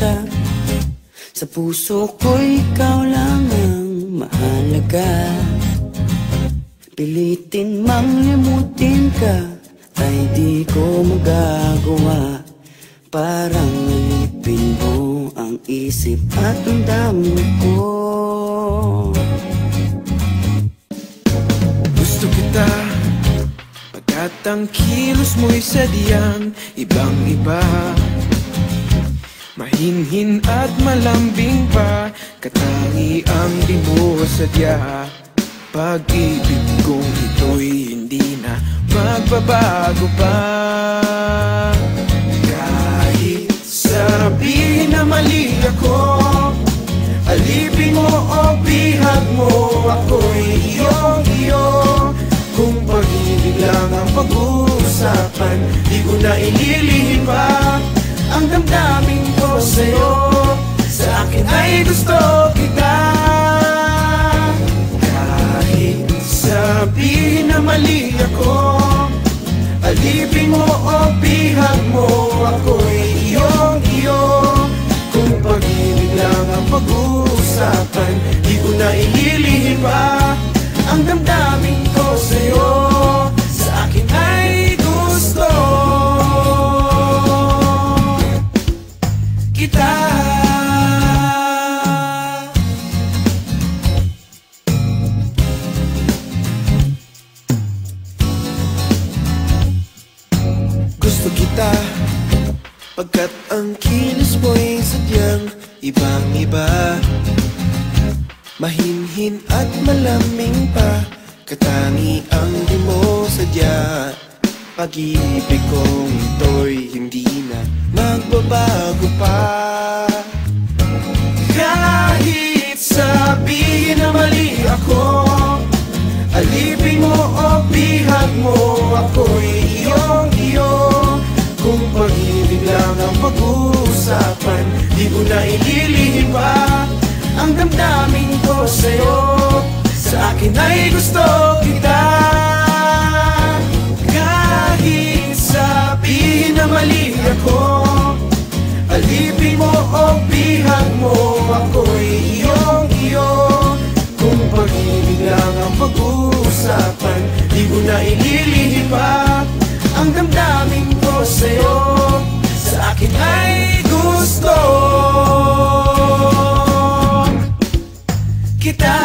kita. Sa puso ko'y ikaw lang ang mahalaga. Pilitin mang limutin ka ay di ko magagawa. Parang alipin mo ang isip at ang damdamin ko. Gusto kita pagkat ang kilos mo'y sadyang ibang-iba. Mahinhin at malambing pa, katangi ang di mo sadya. Pag-ibig kong ito'y hindi na magbabago pa. Kahit sabihin na mali ako, alipin mo o bihag mo, ako'y iyong-iyo. Kung pag-ibig lang ang pag-uusapan, di ko na ililihim pa ang damdamin ko sa'yo. Sa akin ay gusto kita. Kahit sabihin na mali ako, alipin mo o bihag mo, ako'y iyong-iyo. Kung pag-ibig lang ang pag-uusapan, di ko na ililihim pa ang damdamin ko sa'yo. Sa akin ay gusto kita. Gusto kita pagkat ang kilos mo'y sadyang ibang-iba. Mahinhin at malaming pa, katangi ang di mo sadya. Pag-ibig kong ito'y hindi na magbabago pa. Kahit sabihin na mali ako, alipin mo o bihag mo, ako'y iyong-iyo. Kung pag-ibig lang ang pag-uusapan, di ko na ililihim pa ang damdamin ko sa'yo. Sa akin ay gusto kita. Kahit sabihin na mali ako, alipin mo o bihag mo, ako'y iyong-iyo. Kung pag-ibig lang ang pag-uusapan, di ko na ililihim pa ang damdamin ko sa'yo. Sa akin ay gusto kita.